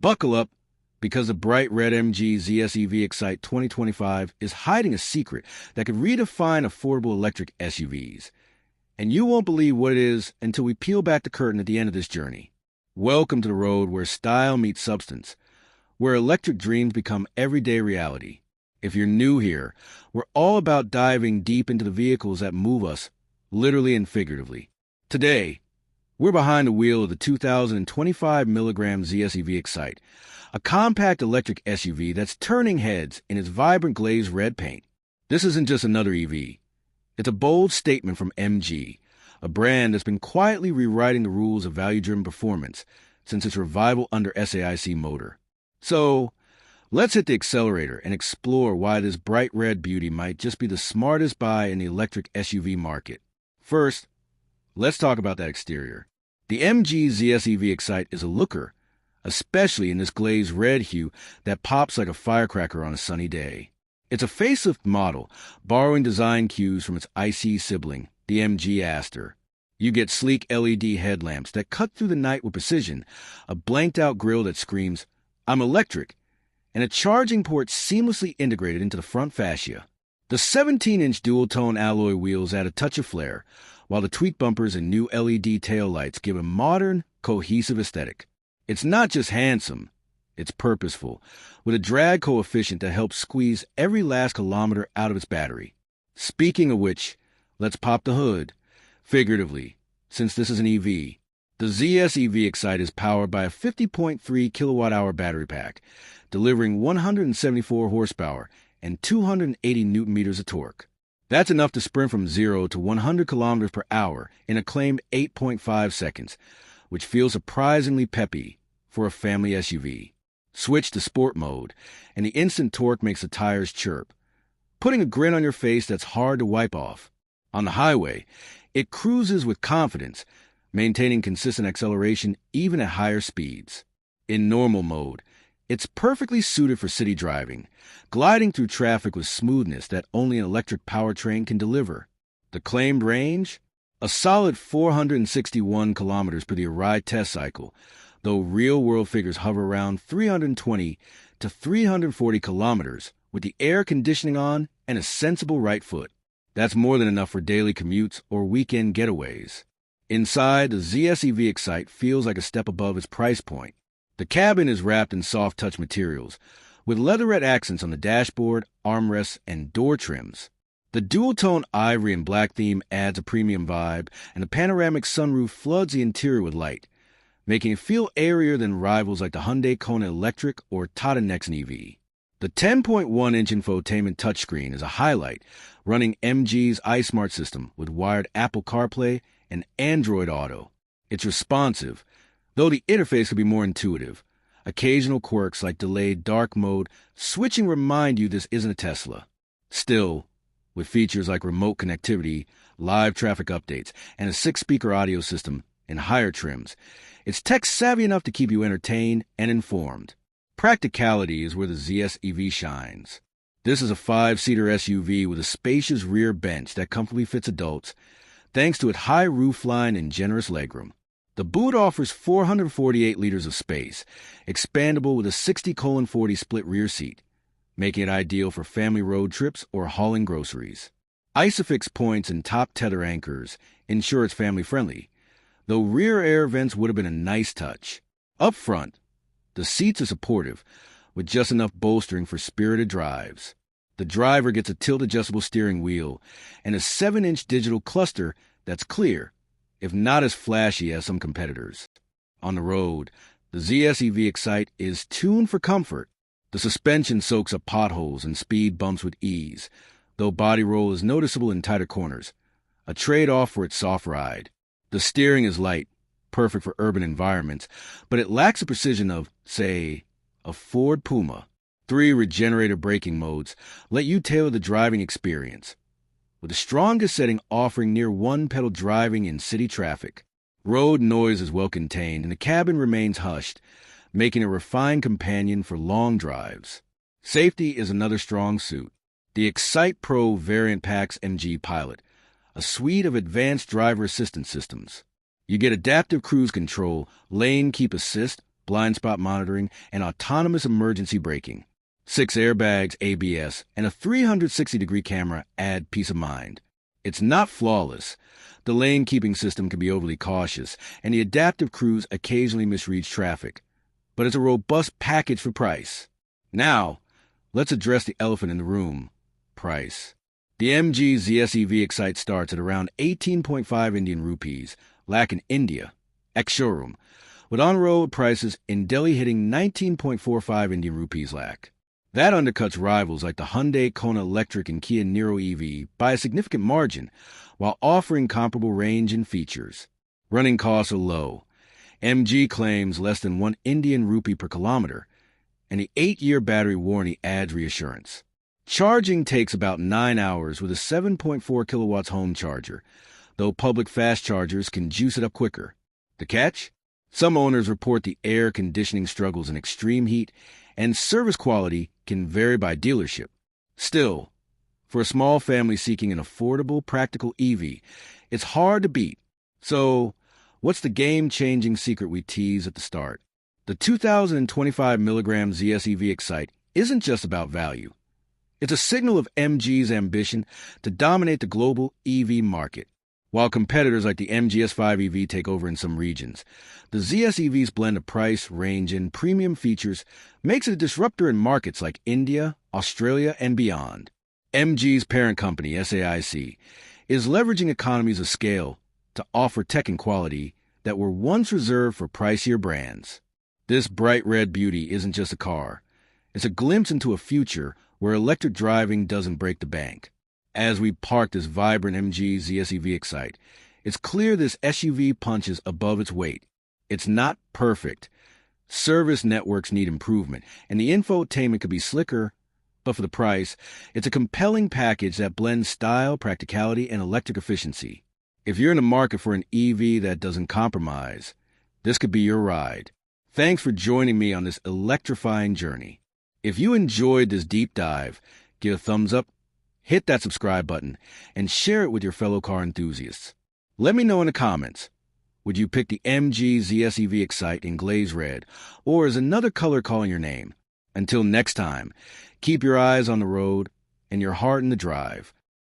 Buckle up, because the bright red MG ZS Excite 2025 is hiding a secret that could redefine affordable electric SUVs. And you won't believe what it is until we peel back the curtain at the end of this journey. Welcome to the road where style meets substance, where electric dreams become everyday reality. If you're new here, we're all about diving deep into the vehicles that move us, literally and figuratively. Today, we're behind the wheel of the 2025 milligram ZS Excite, a compact electric SUV that's turning heads in its vibrant glazed red paint. This isn't just another EV. It's a bold statement from MG, a brand that's been quietly rewriting the rules of value-driven performance since its revival under SAIC motor. So, let's hit the accelerator and explore why this bright red beauty might just be the smartest buy in the electric SUV market. First, let's talk about that exterior. The MG ZS Excite is a looker, especially in this glazed red hue that pops like a firecracker on a sunny day. It's a facelift model, borrowing design cues from its IC sibling, the MG Aster. You get sleek LED headlamps that cut through the night with precision, a blanked-out grille that screams, "I'm electric," and a charging port seamlessly integrated into the front fascia. The 17-inch dual-tone alloy wheels add a touch of flair, while the tweaked bumpers and new LED taillights give a modern, cohesive aesthetic. It's not just handsome, it's purposeful, with a drag coefficient that helps squeeze every last kilometer out of its battery. Speaking of which, let's pop the hood, figuratively, since this is an EV. The ZS Excite is powered by a 50.3 kilowatt-hour battery pack, delivering 174 horsepower and 280 newton-meters of torque. That's enough to sprint from 0 to 100 kilometers per hour in a claimed 8.5 seconds, which feels surprisingly peppy for a family SUV. Switch to sport mode, and the instant torque makes the tires chirp, putting a grin on your face that's hard to wipe off. On the highway, it cruises with confidence, maintaining consistent acceleration even at higher speeds. In normal mode, it's perfectly suited for city driving, gliding through traffic with smoothness that only an electric powertrain can deliver. The claimed range? A solid 461 kilometers per the Aride test cycle, though real-world figures hover around 320 to 340 kilometers with the air conditioning on and a sensible right foot. That's more than enough for daily commutes or weekend getaways. Inside, the ZS Excite feels like a step above its price point. The cabin is wrapped in soft-touch materials, with leatherette accents on the dashboard, armrests, and door trims. The dual-tone ivory and black theme adds a premium vibe, and the panoramic sunroof floods the interior with light, making it feel airier than rivals like the Hyundai Kona Electric or Tata Nexon EV. The 10.1-inch infotainment touchscreen is a highlight, running MG's iSmart system with wired Apple CarPlay and Android Auto. It's responsive, though the interface could be more intuitive. Occasional quirks like delayed dark mode switching remind you this isn't a Tesla. Still, with features like remote connectivity, live traffic updates, and a 6-speaker audio system in higher trims, it's tech-savvy enough to keep you entertained and informed. Practicality is where the ZS shines. This is a 5-seater SUV with a spacious rear bench that comfortably fits adults, thanks to its high roofline and generous legroom. The boot offers 448 liters of space, expandable with a 60:40 split rear seat, making it ideal for family road trips or hauling groceries. Isofix points and top tether anchors ensure it's family-friendly, though rear air vents would have been a nice touch. Up front, the seats are supportive, with just enough bolstering for spirited drives. The driver gets a tilt-adjustable steering wheel and a 7-inch digital cluster that's clear, if not as flashy as some competitors. On the road, the ZS Excite is tuned for comfort. The suspension soaks up potholes and speed bumps with ease, though body roll is noticeable in tighter corners, a trade-off for its soft ride. The steering is light, perfect for urban environments, but it lacks the precision of, say, a Ford Puma. 3 regenerative braking modes let you tailor the driving experience, with the strongest setting offering near one-pedal driving in city traffic. Road noise is well contained, and the cabin remains hushed, making a refined companion for long drives. Safety is another strong suit. The Excite Pro variant packs MG Pilot, a suite of advanced driver assistance systems. You get adaptive cruise control, lane keep assist, blind spot monitoring, and autonomous emergency braking. 6 airbags, ABS, and a 360-degree camera add peace of mind. It's not flawless. The lane-keeping system can be overly cautious, and the adaptive cruise occasionally misreads traffic. But it's a robust package for price. Now, let's address the elephant in the room: price. The MG ZSEV Excite starts at around 18.5 Indian rupees, lakh in India, ex-showroom, with on-road prices in Delhi hitting 19.45 Indian rupees lakh. That undercuts rivals like the Hyundai Kona Electric and Kia Niro EV by a significant margin, while offering comparable range and features. Running costs are low. MG claims less than 1 Indian rupee per kilometer, and the 8-year battery warranty adds reassurance. Charging takes about 9 hours with a 7.4 kilowatts home charger, though public fast chargers can juice it up quicker. The catch? Some owners report the air conditioning struggles in extreme heat, and service quality can vary by dealership. Still, for a small family seeking an affordable, practical EV, it's hard to beat. So, what's the game-changing secret we tease at the start? The 2,025 milligram ZSEV Excite isn't just about value. It's a signal of MG's ambition to dominate the global EV market. While competitors like the MG S5 EV take over in some regions, the ZSEV's blend of price, range, and premium features makes it a disruptor in markets like India, Australia, and beyond. MG's parent company, SAIC, is leveraging economies of scale to offer tech and quality that were once reserved for pricier brands. This bright red beauty isn't just a car. It's a glimpse into a future where electric driving doesn't break the bank. As we park this vibrant MG ZSEV Excite, it's clear this SUV punches above its weight. It's not perfect. Service networks need improvement, and the infotainment could be slicker, but for the price, it's a compelling package that blends style, practicality, and electric efficiency. If you're in the market for an EV that doesn't compromise, this could be your ride. Thanks for joining me on this electrifying journey. If you enjoyed this deep dive, give a thumbs up, hit that subscribe button, and share it with your fellow car enthusiasts. Let me know in the comments. Would you pick the MG ZSEV Excite in glaze red, or is another color calling your name? Until next time, keep your eyes on the road and your heart in the drive.